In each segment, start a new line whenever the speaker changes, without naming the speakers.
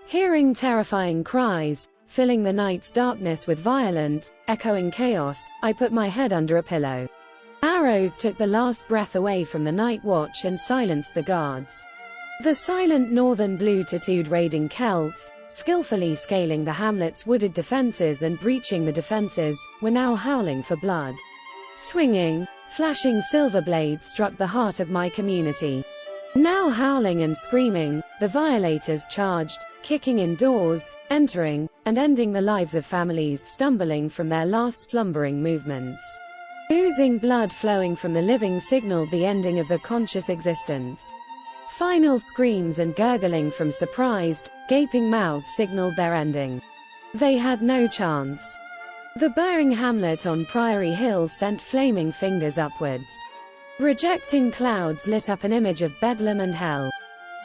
Hearing terrifying cries, filling the night's darkness with violent, echoing chaos, I put my head under a pillow. Arrows took the last breath away from the night watch and silenced the guards. The silent northern blue-tattooed raiding Celts, skillfully scaling the hamlet's wooded defenses and breaching the defenses, were now howling for blood. Swinging, flashing silver blades struck the heart of my community. Now howling and screaming, the violators charged, kicking in doors, entering, and ending the lives of families stumbling from their last slumbering movements. Oozing blood flowing from the living signaled the ending of the conscious existence. Final screams and gurgling from surprised, gaping mouths signaled their ending. They had no chance. The burning hamlet on Priory Hill sent flaming fingers upwards. Rejecting clouds lit up an image of Bedlam and hell.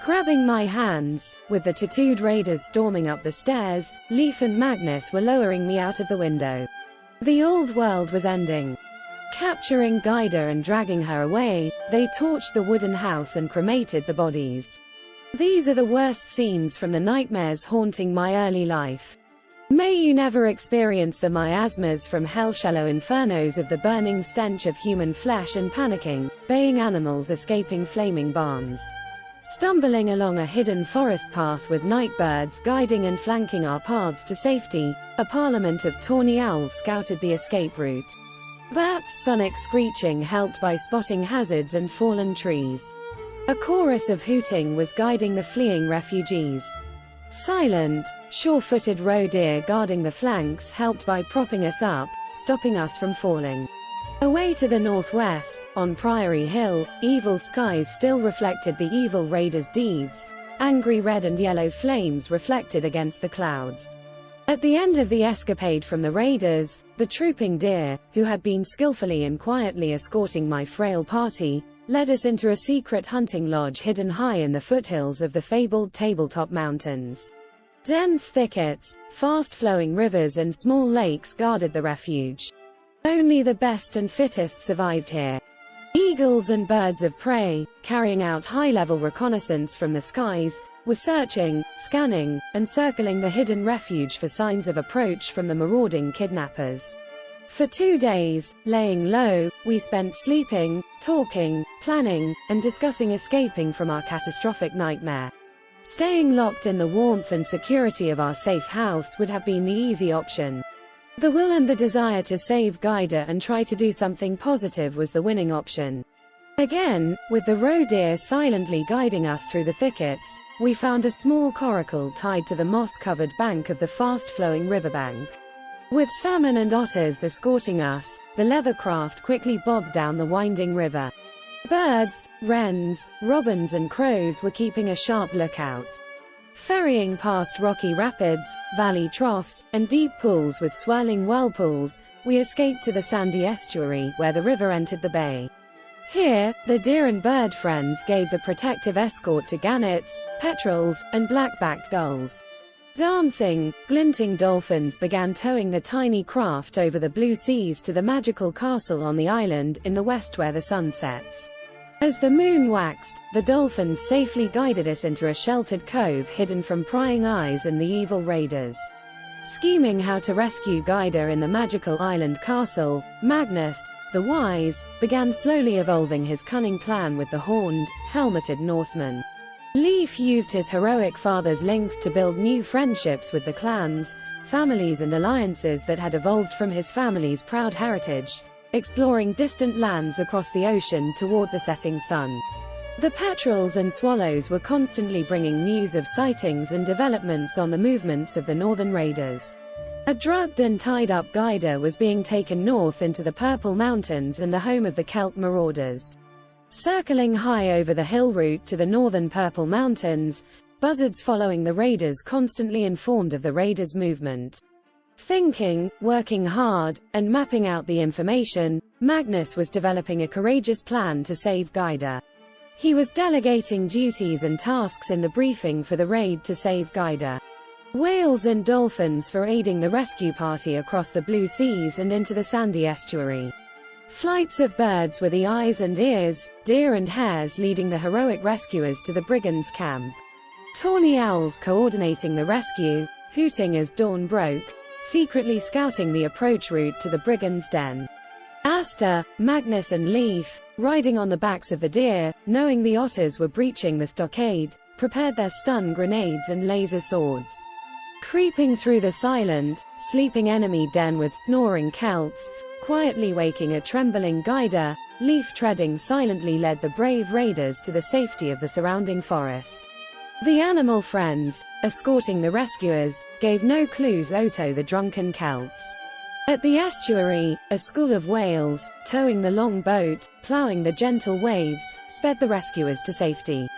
Grabbing my hands, with the tattooed raiders storming up the stairs, Leaf and Magnus were lowering me out of the window. The old world was ending. Capturing Gaida and dragging her away, they torched the wooden house and cremated the bodies. These are the worst scenes from the nightmares haunting my early life. May you never experience the miasmas from hell-shallow infernos of the burning stench of human flesh and panicking, baying animals escaping flaming barns. Stumbling along a hidden forest path with night birds guiding and flanking our paths to safety, a parliament of tawny owls scouted the escape route. Bats' sonic screeching helped by spotting hazards and fallen trees. A chorus of hooting was guiding the fleeing refugees. Silent, sure-footed roe deer guarding the flanks helped by propping us up, stopping us from falling. Away to the northwest, on Priory Hill, evil skies still reflected the evil raiders' deeds, angry red and yellow flames reflected against the clouds. At the end of the escapade from the raiders, the trooping deer, who had been skillfully and quietly escorting my frail party, led us into a secret hunting lodge hidden high in the foothills of the fabled Tabletop Mountains. Dense thickets, fast-flowing rivers and small lakes guarded the refuge. Only the best and fittest survived here. Eagles and birds of prey, carrying out high-level reconnaissance from the skies, were searching, scanning, and circling the hidden refuge for signs of approach from the marauding kidnappers. For 2 days, laying low, we spent sleeping, talking, planning, and discussing escaping from our catastrophic nightmare. Staying locked in the warmth and security of our safe house would have been the easy option. The will and the desire to save Gaida and try to do something positive was the winning option. Again, with the roe deer silently guiding us through the thickets, we found a small coracle tied to the moss-covered bank of the fast-flowing riverbank. With salmon and otters escorting us, the leather craft quickly bobbed down the winding river. Birds, wrens, robins and crows were keeping a sharp lookout. Ferrying past rocky rapids, valley troughs, and deep pools with swirling whirlpools, we escaped to the sandy estuary where the river entered the bay. Here, the deer and bird friends gave the protective escort to gannets, petrels, and black-backed gulls. Dancing, glinting dolphins began towing the tiny craft over the blue seas to the magical castle on the island in the west where the sun sets. As the moon waxed, the dolphins safely guided us into a sheltered cove hidden from prying eyes and the evil raiders. Scheming how to rescue Gaida in the magical island castle, Magnus, the wise, began slowly evolving his cunning plan with the horned, helmeted Norsemen. Leif used his heroic father's links to build new friendships with the clans, families and alliances that had evolved from his family's proud heritage, exploring distant lands across the ocean toward the setting sun. The petrels and swallows were constantly bringing news of sightings and developments on the movements of the northern raiders. A drugged and tied-up Gaida was being taken north into the Purple Mountains and the home of the Celt marauders. Circling high over the hill route to the northern Purple Mountains, buzzards following the raiders constantly informed of the raiders' movement. Thinking, working hard, and mapping out the information, Magnus was developing a courageous plan to save Gaida. He was delegating duties and tasks in the briefing for the raid to save Gaida. Whales and dolphins for aiding the rescue party across the blue seas and into the sandy estuary. Flights of birds were the eyes and ears, deer and hares leading the heroic rescuers to the brigands' camp. tawny owls coordinating the rescue, hooting as dawn broke, secretly scouting the approach route to the brigands' den. Asta, Magnus and Leaf, riding on the backs of the deer, knowing the otters were breaching the stockade, prepared their stun grenades and laser swords. Creeping through the silent, sleeping enemy den with snoring Celts, quietly waking a trembling Guider, Leaf treading silently led the brave raiders to the safety of the surrounding forest. The animal friends, escorting the rescuers, gave no clues Otto the drunken Celts. At the estuary, a school of whales, towing the long boat, ploughing the gentle waves, sped the rescuers to safety.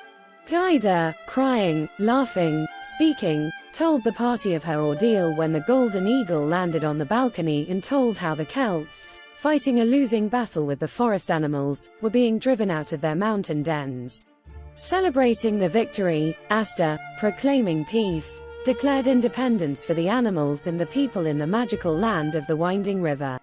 Guider, crying, laughing, speaking, told the party of her ordeal when the golden eagle landed on the balcony and told how the Celts, fighting a losing battle with the forest animals, were being driven out of their mountain dens. Celebrating the victory, Asta, proclaiming peace, declared independence for the animals and the people in the magical land of the winding river.